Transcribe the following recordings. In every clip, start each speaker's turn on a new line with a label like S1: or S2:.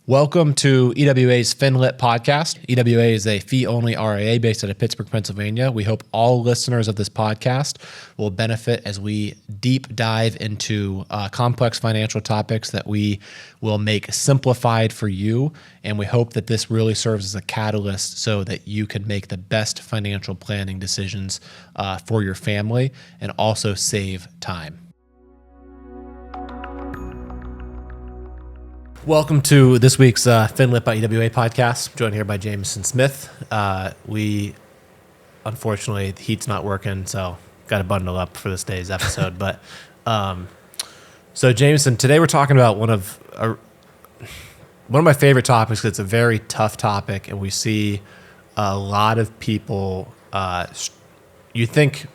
S1: Welcome to EWA's FIN LYT podcast. EWA is a fee-only RIA based out of Pittsburgh, Pennsylvania. We hope all listeners of this podcast will benefit as we deep dive into complex financial topics that we will make simplified for you. And we hope that this really serves as a catalyst so that you can make the best financial planning decisions for your family and also save time. Welcome to this week's FIN LYT by EWA podcast. I'm joined here by Jamison Smith. Unfortunately, the heat's not working, so got to bundle up for this day's episode. But so Jamison, today we're talking about one of my favorite topics. It's a very tough topic, and we see a lot of people. You think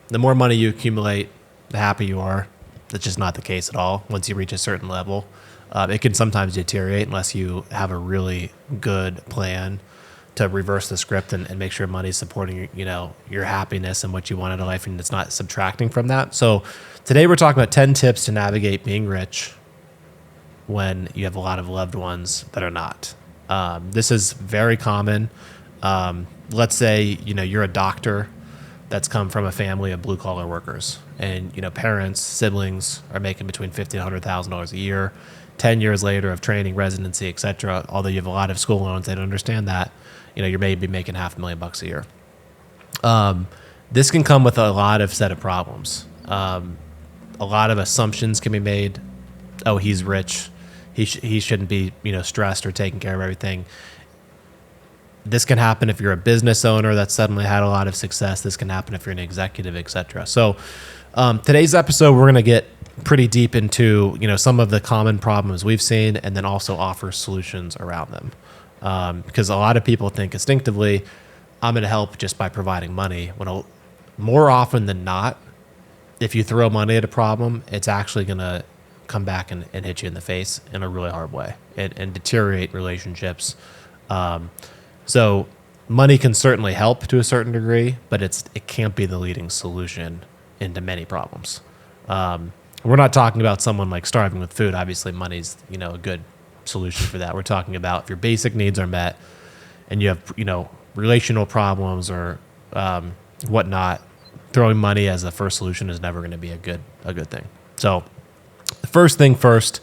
S1: the more money you accumulate, the happier you are. That's just not the case at all. Once you reach a certain level. It can sometimes deteriorate unless you have a really good plan to reverse the script and make sure money's supporting your happiness and what you want in life, and it's not subtracting from that. So today we're talking about 10 tips to navigate being rich when you have a lot of loved ones that are not. This is very common. Let's say you're a doctor that's come from a family of blue collar workers, and parents, siblings are making between $50,000 and $100,000 a year. 10 years later of training, residency, et cetera, although you have a lot of school loans, they don't understand that, you're maybe making $500,000 a year. This can come with a lot of set of problems. A lot of assumptions can be made. Oh, he's rich. He shouldn't be, stressed or taking care of everything. This can happen if you're a business owner that suddenly had a lot of success. This can happen if you're an executive, et cetera. So today's episode, we're going to get pretty deep into some of the common problems we've seen, and then also offer solutions around them. Because a lot of people think instinctively, I'm going to help just by providing money. When more often than not, if you throw money at a problem, it's actually going to come back and hit you in the face in a really hard way and deteriorate relationships. So money can certainly help to a certain degree, but it can't be the leading solution into many problems. We're not talking about someone like starving with food. Obviously, money's a good solution for that. We're talking about if your basic needs are met and you have relational problems or whatnot. Throwing money as a first solution is never going to be a good thing. So, the first thing first.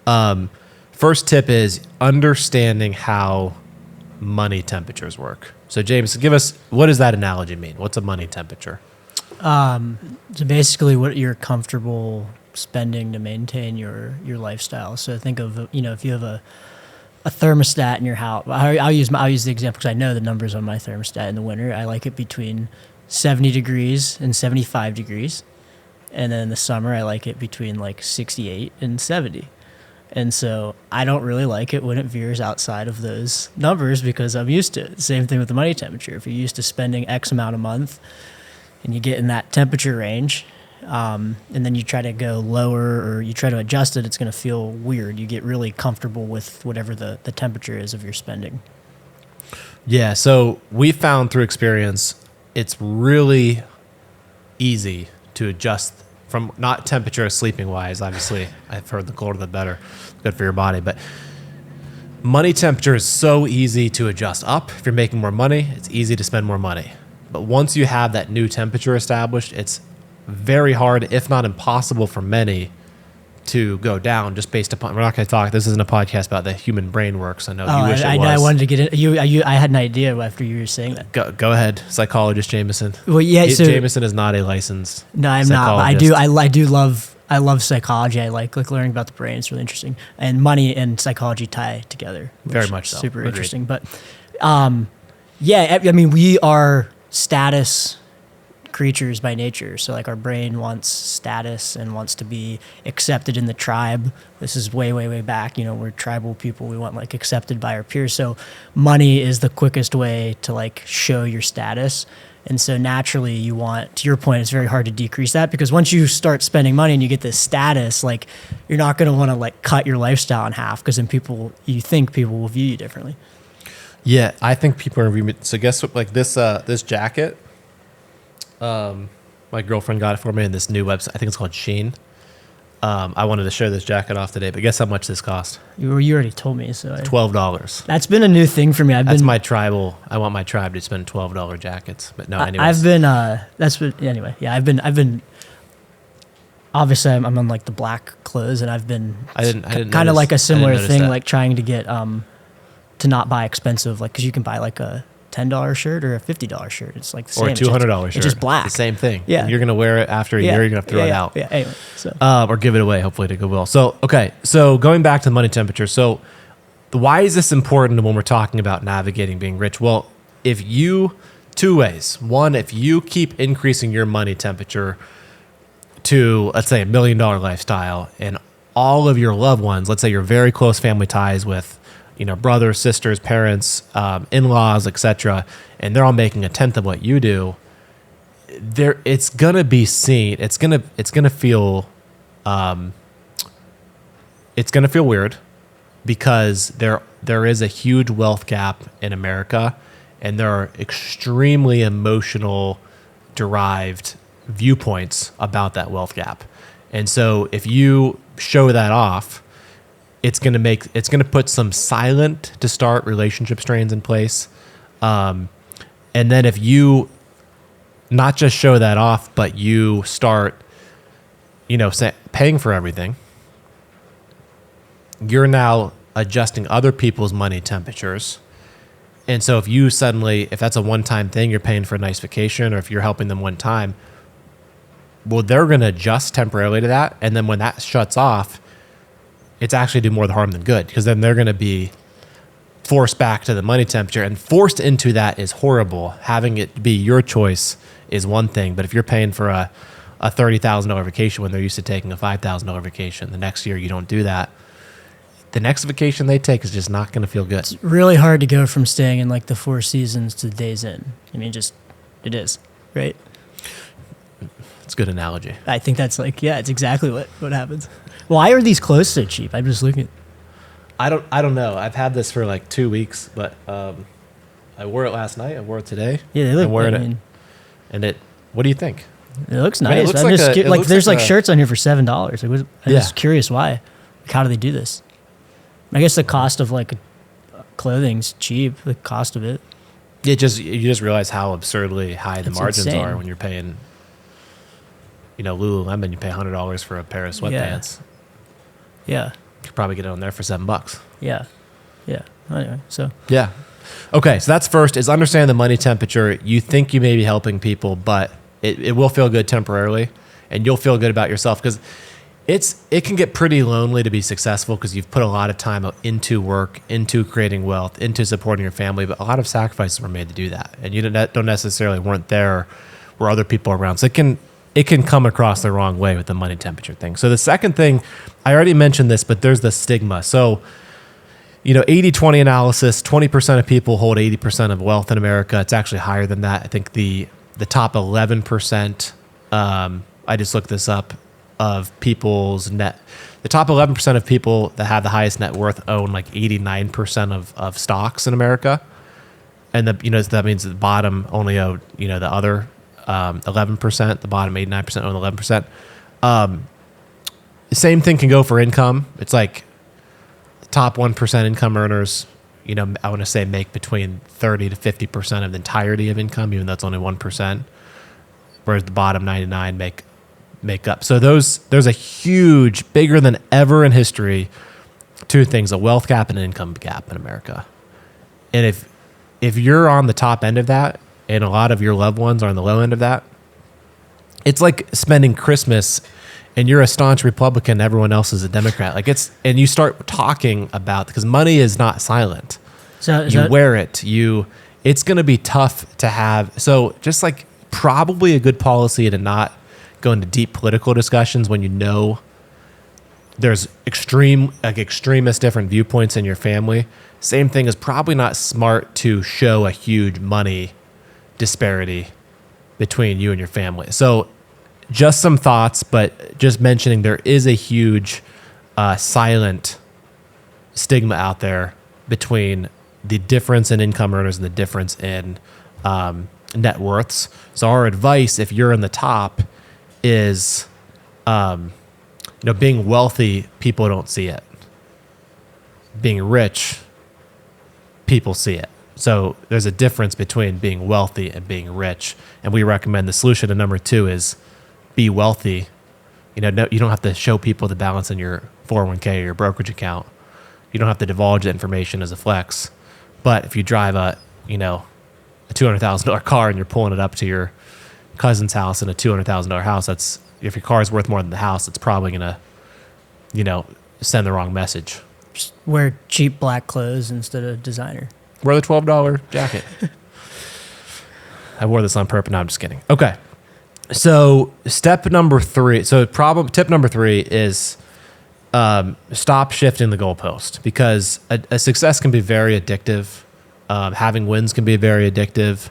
S1: First tip is understanding how money temperatures work. So, James, give us, what does that analogy mean? What's a money temperature?
S2: So basically what you're comfortable spending to maintain your lifestyle. So think of, if you have a thermostat in your house. I'll use the example because I know the numbers on my thermostat in the winter. I like it between 70 degrees and 75 degrees. And then in the summer, I like it between like 68 and 70. And so I don't really like it when it veers outside of those numbers because I'm used to it. Same thing with the money temperature. If you're used to spending X amount a month and you get in that temperature range, and then you try to go lower or you try to adjust it, it's going to feel weird. You get really comfortable with whatever the temperature is of your spending.
S1: Yeah, so we found through experience, it's really easy to adjust from not temperature sleeping wise. Obviously, I've heard the colder the better, good for your body. But money temperature is so easy to adjust up. If you're making more money, it's easy to spend more money. But once you have that new temperature established, it's very hard, if not impossible for many to go down just based upon, we're not going to talk, this isn't a podcast about the human brain works. I know you wish it was.
S2: I wanted to get it. I had an idea after you were saying that.
S1: Go ahead, psychologist Jamison.
S2: Well, yeah.
S1: Jamison is not a licensed
S2: No, I'm not. But I love psychology. I like learning about the brain. It's really interesting. And money and psychology tie together.
S1: Very much so.
S2: Super interesting. But we are status creatures by nature. So like our brain wants status and wants to be accepted in the tribe. This is way, way, way back. We're tribal people. We want like accepted by our peers. So money is the quickest way to like show your status. And so naturally you want, to your point, it's very hard to decrease that because once you start spending money and you get this status, like you're not going to want to like cut your lifestyle in half because then you think people will view you differently.
S1: Yeah, I think people are. So guess what? Like this jacket, my girlfriend got it for me in this new website. I think it's called Shein. I wanted to show this jacket off today, but guess how much this cost?
S2: You already told me. So
S1: $12.
S2: That's been a new thing for me.
S1: That's my tribal. I want my tribe to spend $12 jackets. But no, anyways.
S2: I've been. That's what. Anyway, yeah. I've been. Obviously, I'm on like the black clothes, and I've been.
S1: I didn't
S2: kind of like a similar thing,
S1: that.
S2: like trying to get to not buy expensive, like because you can buy like a $10 shirt or a $50 shirt. It's like the same.
S1: Or a $200 shirt.
S2: It's just black.
S1: It's the same thing.
S2: Yeah.
S1: And you're gonna wear it after a year. You're gonna have to throw it out.
S2: Yeah. Anyway, so.
S1: Or give it away, hopefully to Goodwill. So okay. So going back to the money temperature. So why is this important when we're talking about navigating being rich? Well, two ways. One, if you keep increasing your money temperature to, let's say, $1 million lifestyle, and all of your loved ones, let's say your very close family ties with, brothers, sisters, parents, in-laws, etc., and they're all making a tenth of what you do, it's gonna be seen. It's gonna feel weird because there is a huge wealth gap in America, and there are extremely emotional derived viewpoints about that wealth gap. And so if you show that off, it's going to put some silent to start relationship strains in place. And then if you not just show that off, but you start, paying for everything, you're now adjusting other people's money temperatures. And so if that's a one-time thing, you're paying for a nice vacation, or if you're helping them one time, well, they're going to adjust temporarily to that. And then when that shuts off, it's actually do more harm than good, because then they're going to be forced back to the money temperature, and forced into that is horrible. Having it be your choice is one thing. But if you're paying for a $30,000 vacation when they're used to taking a $5,000 vacation, the next year you don't do that, the next vacation they take is just not going to feel good.
S2: It's really hard to go from staying in like the Four Seasons to Days Inn. I mean, it is, right?
S1: It's a good analogy.
S2: I think that's it's exactly what happens. Why are these clothes so cheap? I'm just looking.
S1: I don't know. I've had this for like 2 weeks, but I wore it last night. I wore it today.
S2: Yeah, they look.
S1: I'm wearing it. And what do you think?
S2: It looks nice.
S1: I mean, it looks
S2: there's shirts on here for $7. I'm just curious why. Like, how do they do this? I guess the cost of clothing's cheap. The cost of it.
S1: You just realize how absurdly high the margins
S2: insane.
S1: are when you're paying. Lululemon, you pay $100 for a pair of sweatpants.
S2: Yeah.
S1: You could probably get it on there for $7.
S2: Yeah. Anyway, so.
S1: Yeah. Okay, so that's first, is understand the money temperature. You think you may be helping people, but it will feel good temporarily, and you'll feel good about yourself, because it can get pretty lonely to be successful, because you've put a lot of time into work, into creating wealth, into supporting your family, but a lot of sacrifices were made to do that, and you don't necessarily weren't there where other people are around. So it can come across the wrong way with the money temperature thing. So the second thing, I already mentioned this, but there's the stigma. So, 80-20 analysis, 20% of people hold 80% of wealth in America. It's actually higher than that. I think the top 11%, I just looked this up, of people's net, the top 11% of people that have the highest net worth own like 89% of stocks in America. And that means the bottom only own, the other 11%, the bottom 89% own 11%. The same thing can go for income. It's like the top 1% income earners, I want to say make between 30 to 50% of the entirety of income, even though it's only 1%, whereas the bottom 99 make up. So there's a huge, bigger than ever in history, two things: a wealth gap and an income gap in America. And if you're on the top end of that, and a lot of your loved ones are on the low end of that, it's like spending Christmas and you're a staunch Republican, everyone else is a Democrat. And you start talking about, because money is not silent. So wear it. It's going to be tough to have. So just probably a good policy to not go into deep political discussions when there's extremist different viewpoints in your family. Same thing is probably not smart to show a huge money disparity between you and your family. So just some thoughts, but just mentioning there is a huge silent stigma out there between the difference in income earners and the difference in net worths. So our advice, if you're in the top, is being wealthy, people don't see it. Being rich, people see it. So there's a difference between being wealthy and being rich. And we recommend the solution to number 2 is be wealthy. No, you don't have to show people the balance in your 401k or your brokerage account. You don't have to divulge the information as a flex. But if you drive a $200,000 car and you're pulling it up to your cousin's house in a $200,000 house, if your car is worth more than the house, it's probably going to, send the wrong message.
S2: Just wear cheap black clothes instead of designer.
S1: Wear the $12 jacket. I wore this on purpose. No, I'm just kidding. Okay. So tip number 3 is stop shifting the goalpost, because a success can be very addictive. Having wins can be very addictive.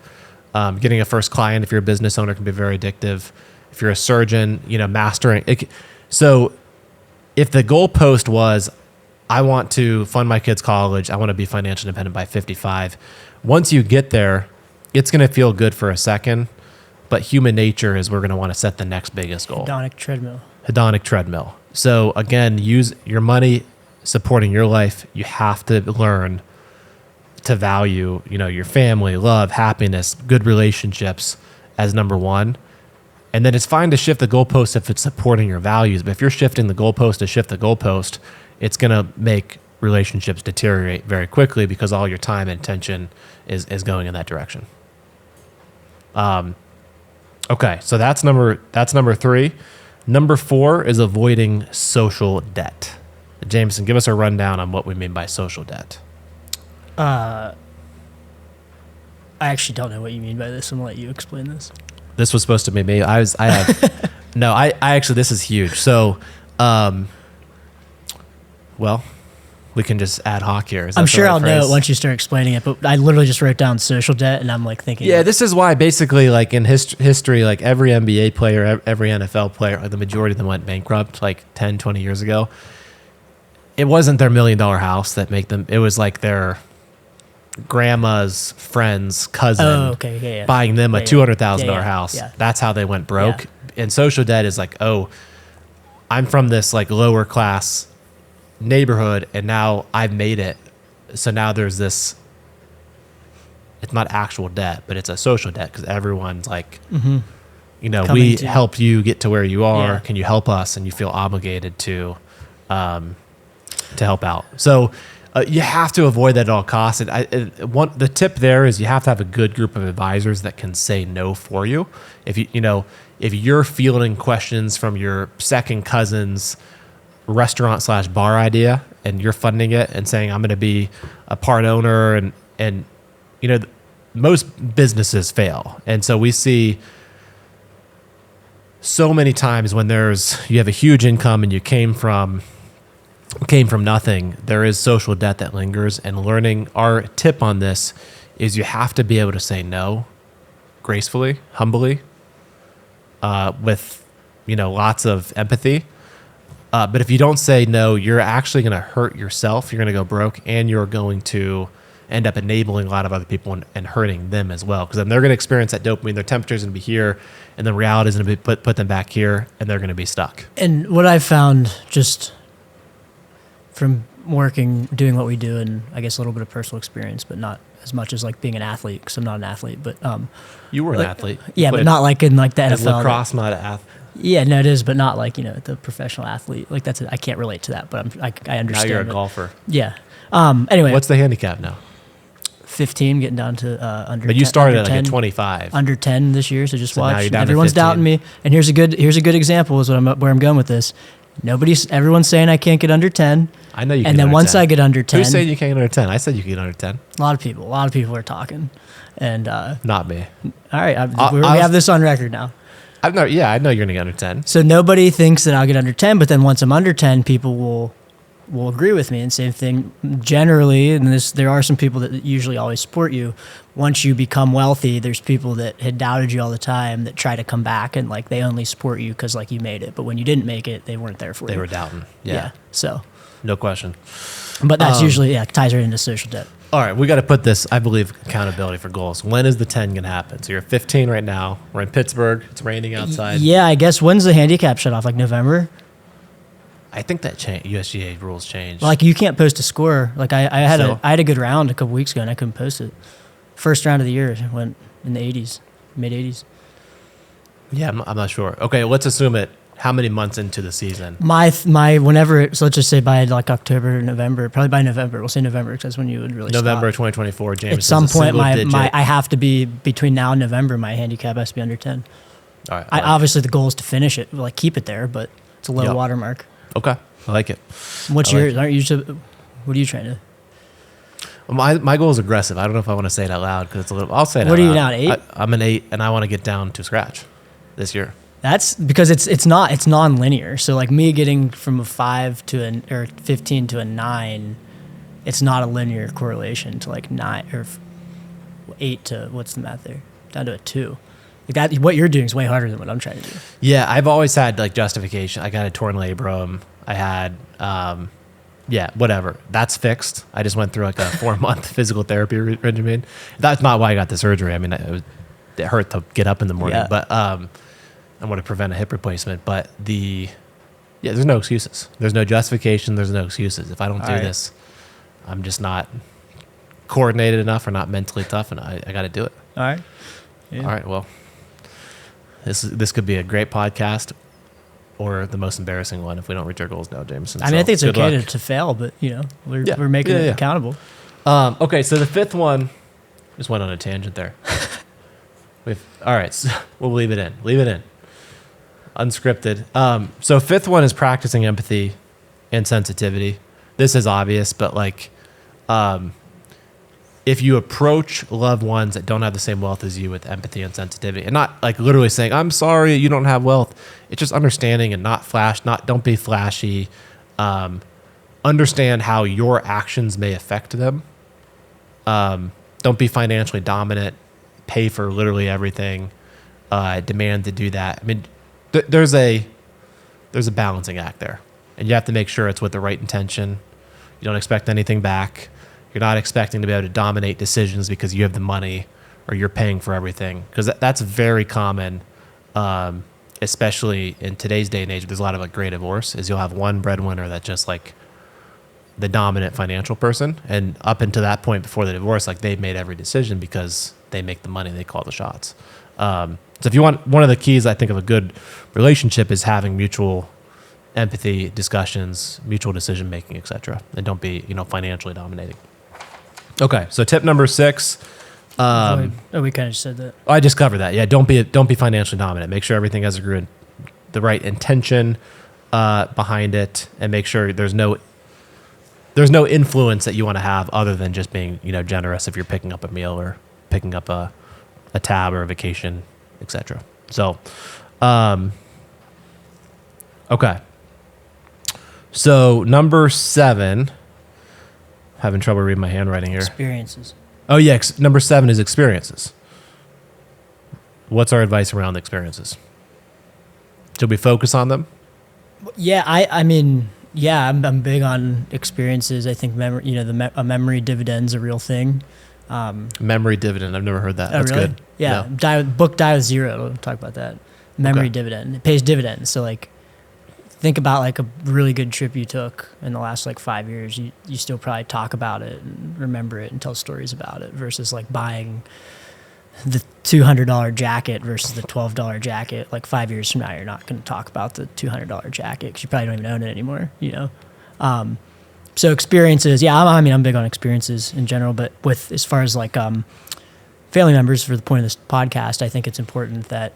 S1: Getting a first client, if you're a business owner, can be very addictive. If you're a surgeon, mastering it. So if the goalpost was, I want to fund my kids' college, I want to be financially independent by 55. Once you get there, it's going to feel good for a second, but human nature is we're going to want to set the next biggest goal. Hedonic treadmill. So again, use your money supporting your life. You have to learn to value, your family, love, happiness, good relationships as number 1. And then it's fine to shift the goalpost if it's supporting your values. But if you're shifting the goalpost to shift the goalpost, it's going to make relationships deteriorate very quickly because all your time and attention is going in that direction. Okay, so that's number 3. Number 4 is avoiding social debt. Jamison, give us a rundown on what we mean by social debt.
S2: I actually don't know what you mean by this. I'm going to let you explain this.
S1: This was supposed to be me. I actually, this is huge. So, well, we can just ad hoc here.
S2: I'm sure I'll know it once you start explaining it, but I literally just wrote down social debt and I'm like thinking.
S1: Yeah, this is why basically like in history, like every NBA player, every NFL player, the majority of them went bankrupt like 10, 20 years ago. It wasn't their $1 million house that made them, it was like their grandma's friend's cousin buying them a $200,000 house. Yeah. That's how they went broke. Yeah. And social debt is like, oh, I'm from this like lower class neighborhood and now I've made it. So now there's this, it's not actual debt, but it's a social debt because everyone's like, we helped you get to where you are. Yeah. Can you help us? And you feel obligated to help out. So you have to avoid that at all costs. And the tip there is you have to have a good group of advisors that can say no for you. If if you're fielding questions from your second cousin's restaurant/bar idea and you're funding it and saying I'm going to be a part owner and most businesses fail. And so we see so many times when you have a huge income and you came from nothing, there is social debt that lingers. And learning, our tip on this is you have to be able to say no gracefully, humbly, with lots of empathy. But if you don't say no, you're actually going to hurt yourself. You're going to go broke, and you're going to end up enabling a lot of other people and hurting them as well. Because then they're going to experience that dopamine. Their temperature's going to be here, and then reality is going to be put them back here, and they're going to be stuck.
S2: And what I found just from doing what we do, and I guess a little bit of personal experience, but not as much as like being an athlete, because I'm not an athlete. But
S1: you were an athlete,
S2: yeah, but not like in like the NFL.
S1: Lacrosse, not an athlete.
S2: Yeah, no, it is, but not like the professional athlete. Like I can't relate to that, but I understand.
S1: Now you're a golfer.
S2: Yeah. Anyway,
S1: what's the handicap now?
S2: 15, getting down to under. But
S1: you
S2: 10,
S1: started
S2: at
S1: like at 25.
S2: Under 10 this year, so just watch.
S1: Now
S2: Everyone's doubting me, and here's a good example is where I'm going with this. Everyone's saying I can't get under 10.
S1: I know you can.
S2: And then once 10. I get under 10.
S1: Who's saying you can't get under 10? I said you can get under 10.
S2: A lot of people are talking. And
S1: not me.
S2: All right, we have this on record now.
S1: I know you're going to get under 10.
S2: So nobody thinks that I'll get under 10, but then once I'm under 10, people will agree with me. And same thing generally, and there are some people that usually always support you. Once you become wealthy, there's people that had doubted you all the time that try to come back and like they only support you because like you made it. But when you didn't make it, they weren't there for you.
S1: They were doubting. Yeah.
S2: So.
S1: No question.
S2: But that's usually ties right into social debt.
S1: All right, we got to put this, I believe, accountability for goals. When is the 10 going to happen? So you're 15 right now. We're in Pittsburgh. It's raining outside.
S2: Yeah, I guess when's the handicap shut off? Like November?
S1: I think that USGA rules changed.
S2: Like you can't post a score. Like I had
S1: So-
S2: a good round a couple weeks ago and I couldn't post it. First round of the year went in the 80s, mid 80s.
S1: Yeah, I'm not sure. Okay, let's assume it. How many months into the season?
S2: My whenever, so let's just say by like October, November, probably by November. We'll say November because that's when you would really
S1: November
S2: stop.
S1: 2024. James.
S2: At some point, I have to be between now and November. My handicap has to be under 10.
S1: All right.
S2: Obviously, the goal is to finish it, like keep it there, but it's a low
S1: Yep.
S2: watermark.
S1: Okay, I like it.
S2: What's
S1: I like
S2: yours? Aren't you? What are you trying to?
S1: My goal is aggressive. I don't know if I want to say it out loud because it's a little. I'll say it.
S2: What
S1: out
S2: are you
S1: loud.
S2: now, 8?
S1: I'm an 8, and I want to get down to scratch this year.
S2: That's because it's non-linear. So like me getting from a 5 to or 15 to a 9, it's not a linear correlation to like 9 or 8 to what's the math there? Down to a 2. Like that, what you're doing is way harder than what I'm trying to do.
S1: Yeah, I've always had like justification. I got a torn labrum. I had, whatever. That's fixed. I just went through like a 4-month physical therapy regimen. That's not why I got the surgery. I mean, it hurt to get up in the morning,
S2: Yeah.
S1: but I want to prevent a hip replacement. But there's no excuses. There's no justification. There's no excuses. If I don't do this, I'm just not coordinated enough or not mentally tough, and I got to do it.
S2: All right. Yeah.
S1: All right. Well, this could be a great podcast or the most embarrassing one if we don't reach our goals now, Jameson.
S2: I mean, I think it's
S1: good
S2: okay
S1: luck.
S2: to fail, but we're making it accountable.
S1: Okay, so the fifth one just went on a tangent there. All right, so we'll leave it in. Leave it in. Unscripted. So fifth one is practicing empathy and sensitivity. This is obvious, but like, if you approach loved ones that don't have the same wealth as you with empathy and sensitivity, and not like literally saying, I'm sorry you don't have wealth. It's just understanding and don't be flashy. Understand how your actions may affect them. Don't be financially dominant. Pay for literally everything. Demand to do that. I mean, there's a balancing act there, and you have to make sure it's with the right intention. You don't expect anything back. You're not expecting to be able to dominate decisions because you have the money or you're paying for everything. Because that's very common, especially in today's day and age. There's a lot of like great divorce. Is you'll have one breadwinner that's just like the dominant financial person, and up until that point before the divorce, like they've made every decision because they make the money, they call the shots. So if you want, one of the keys I think of a good relationship is having mutual empathy discussions, mutual decision making, etc., and don't be financially dominating. Okay, so tip number 6.
S2: We kind of just said that.
S1: I just covered that. Yeah, don't be financially dominant. Make sure everything has the right intention behind it, and make sure there's no influence that you want to have other than just being generous if you're picking up a meal or picking up a tab or a vacation, etc. So, okay. So number 7. Having trouble reading my handwriting here.
S2: Experiences.
S1: Oh yeah, number 7 is experiences. What's our advice around experiences? Should we focus on them?
S2: Yeah, I'm big on experiences. I think a memory dividend's a real thing.
S1: Memory dividend. I've never heard that. That's
S2: really?
S1: good.
S2: Yeah.
S1: No.
S2: Die with zero. We'll talk about that. Memory dividend. It pays dividends. So like, think about like a really good trip you took in the last like 5 years. You still probably talk about it and remember it and tell stories about it versus like buying the $200 jacket versus the $12 jacket. Like 5 years from now, you're not going to talk about the $200 jacket because you probably don't even own it anymore, So experiences, I'm big on experiences in general, but with as far as like family members, for the point of this podcast, I think it's important that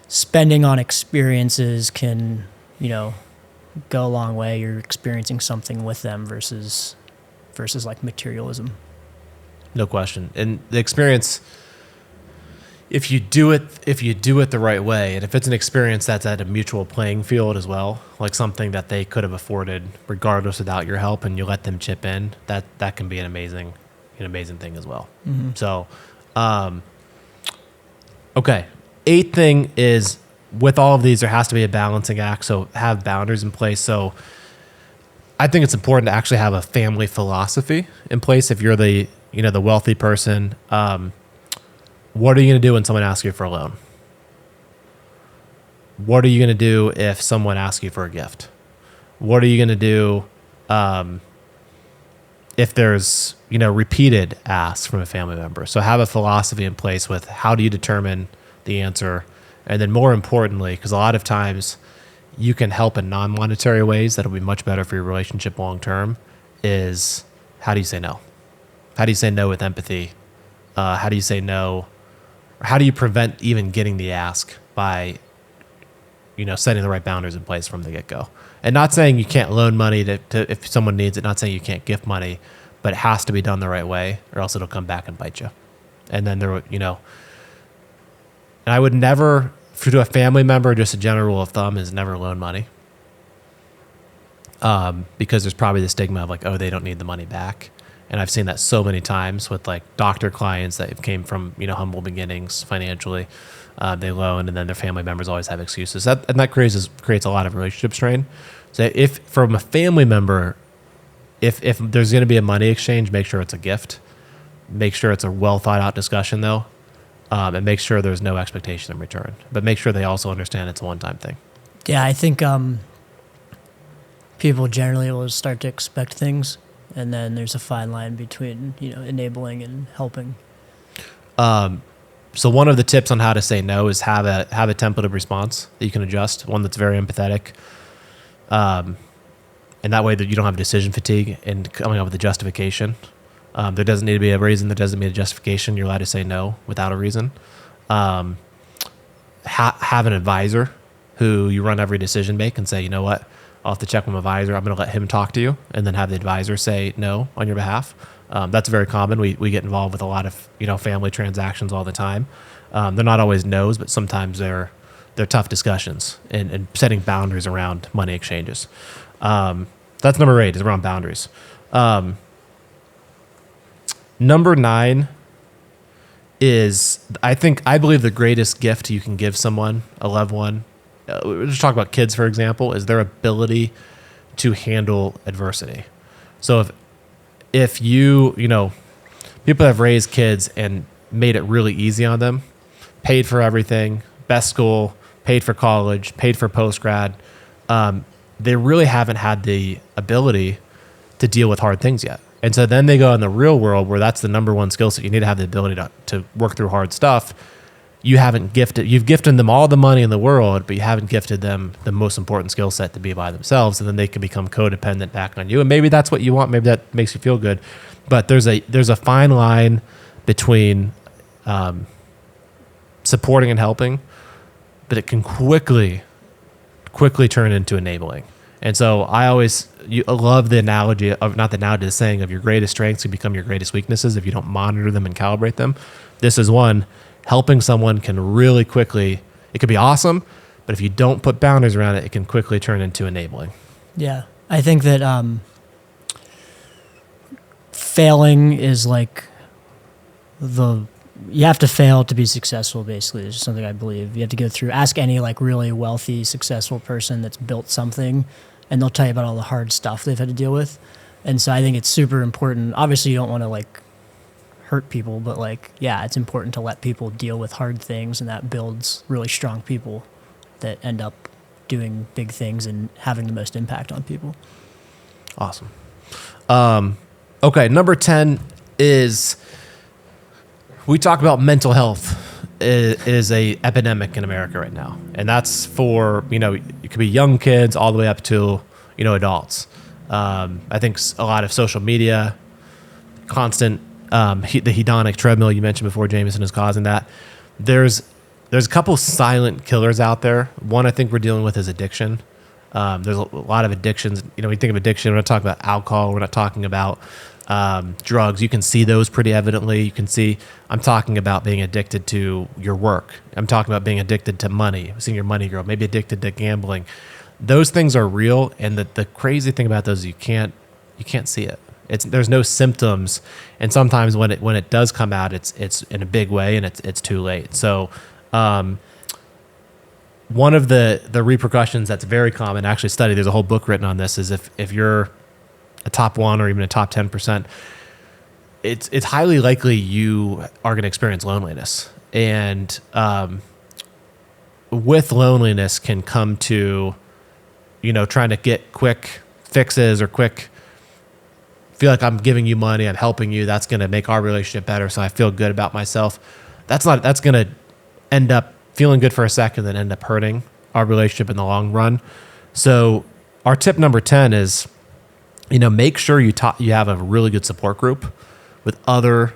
S2: spending on experiences can, go a long way. You're experiencing something with them versus like materialism.
S1: No question. And the experience, if you do it the right way, and if it's an experience that's at a mutual playing field as well, like something that they could have afforded regardless without your help, and you let them chip in, that can be an amazing thing as well. Mm-hmm. So, okay. 8th thing is, with all of these, there has to be a balancing act. So have boundaries in place. So I think it's important to actually have a family philosophy in place. If you're the wealthy person, what are you going to do when someone asks you for a loan? What are you going to do if someone asks you for a gift? What are you going to do if there's, repeated asks from a family member? So have a philosophy in place with how do you determine the answer? And then more importantly, because a lot of times you can help in non-monetary ways that'll be much better for your relationship long-term, is how do you say no? How do you say no with empathy? How do you say no? Or how do you prevent even getting the ask by, setting the right boundaries in place from the get-go? And not saying you can't loan money to if someone needs it, not saying you can't gift money, but it has to be done the right way or else it'll come back and bite you. And then and I would never, to a family member, just a general rule of thumb is never loan money. Because there's probably the stigma of like, oh, they don't need the money back. And I've seen that so many times with like doctor clients that came from, humble beginnings financially. They loan, and then their family members always have excuses. And that creates a lot of relationship strain. So if from a family member, if there's going to be a money exchange, make sure it's a gift. Make sure it's a well thought out discussion though, and make sure there's no expectation in return. But make sure they also understand it's a one-time thing.
S2: Yeah, I think people generally will start to expect things, and then there's a fine line between enabling and helping.
S1: So one of the tips on how to say no is have a templated response that you can adjust, one that's very empathetic. And that way that you don't have decision fatigue and coming up with a justification. There doesn't need to be a reason. There doesn't need a justification. You're allowed to say no without a reason. Have an advisor who you run every decision make and say, you know what, I'll have to check with my advisor. I'm going to let him talk to you, and then have the advisor say no on your behalf. That's very common. We get involved with a lot of family transactions all the time. They're not always no's, but sometimes they're tough discussions and setting boundaries around money exchanges. That's number 8 is around boundaries. Number 9 is I believe the greatest gift you can give someone, a loved one. We'll just talk about kids, for example, is their ability to handle adversity. So if you people have raised kids and made it really easy on them, paid for everything, best school, paid for college, paid for post-grad, they really haven't had the ability to deal with hard things yet. And so then they go in the real world where that's the number one skill set. You need to have the ability to work through hard stuff. You've gifted them all the money in the world, but you haven't gifted them the most important skill set to be by themselves. And then they can become codependent back on you. And maybe that's what you want. Maybe that makes you feel good. But there's a fine line between supporting and helping, but it can quickly turn into enabling. And so I love the analogy of, not the analogy, the saying of your greatest strengths can become your greatest weaknesses if you don't monitor them and calibrate them. This is one. Helping someone can really quickly, it could be awesome, but if you don't put boundaries around it, it can quickly turn into enabling.
S2: Yeah. I think that failing is like you have to fail to be successful, basically. It's just something I believe. You have to go through, ask any like really wealthy, successful person that's built something, and they'll tell you about all the hard stuff they've had to deal with. And so I think it's super important. Obviously, you don't want to like hurt people, but like, yeah, it's important to let people deal with hard things, and that builds really strong people that end up doing big things and having the most impact on people.
S1: Awesome. Okay, number 10 is, we talk about mental health is a epidemic in America right now. And that's for, it could be young kids all the way up to, adults. I think a lot of social media, constant, the hedonic treadmill you mentioned before, Jamison, is causing that. There's a couple silent killers out there. One I think we're dealing with is addiction. There's a lot of addictions. When you think of addiction, we're not talking about alcohol. We're not talking about drugs. You can see those pretty evidently. I'm talking about being addicted to your work. I'm talking about being addicted to money, seeing your money grow, maybe addicted to gambling. Those things are real. And the crazy thing about those, you can't see it. There's no symptoms, and sometimes when it does come out, it's in a big way, and it's too late. So, one of the repercussions that's very common, actually studied, there's a whole book written on this, is if you're a top 1 or even a top 10%, it's highly likely you are going to experience loneliness, and with loneliness can come to trying to get quick fixes or feel like I'm giving you money, I'm helping you, that's going to make our relationship better. So I feel good about myself. That's going to end up feeling good for a second, then end up hurting our relationship in the long run. So our tip number 10 is, make sure you have a really good support group with other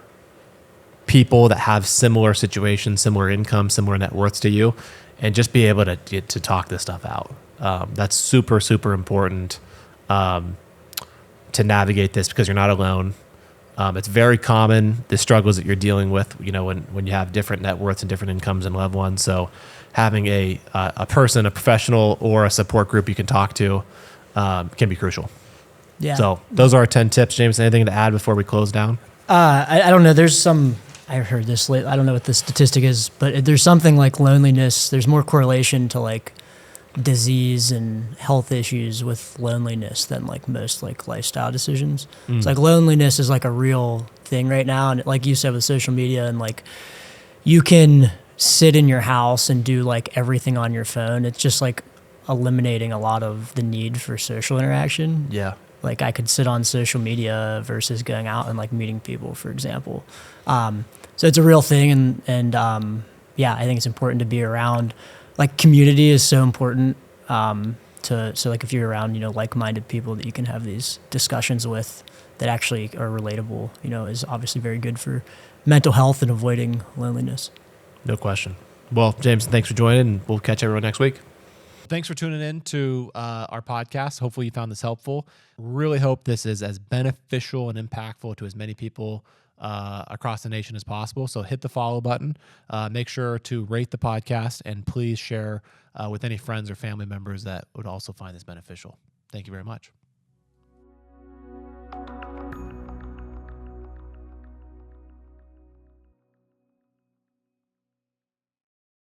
S1: people that have similar situations, similar income, similar net worths to you, and just be able to talk this stuff out. That's super, super important to navigate this, because you're not alone. It's very common, the struggles that you're dealing with, when you have different net worths and different incomes and loved ones. So having a person, a professional, or a support group you can talk to can be crucial.
S2: Yeah.
S1: So those are our 10 tips. James, anything to add before we close down?
S2: I don't know. There's I heard this late. I don't know what the statistic is, but there's something like loneliness. There's more correlation to like disease and health issues with loneliness than like most like lifestyle decisions. It's like loneliness is like a real thing right now. And like you said, with social media, and like you can sit in your house and do like everything on your phone. It's just like eliminating a lot of the need for social interaction.
S1: Yeah.
S2: Like I could sit on social media versus going out and like meeting people, for example. So it's a real thing. And yeah, I think it's important to be around. Like community is so important. So like if you're around, like-minded people that you can have these discussions with that actually are relatable, is obviously very good for mental health and avoiding loneliness.
S1: No question. Well, James, thanks for joining, and we'll catch everyone next week. Thanks for tuning in to our podcast. Hopefully you found this helpful. Really hope this is as beneficial and impactful to as many people across the nation as possible. So hit the follow button. Make sure to rate the podcast, and please share with any friends or family members that would also find this beneficial. Thank you very much.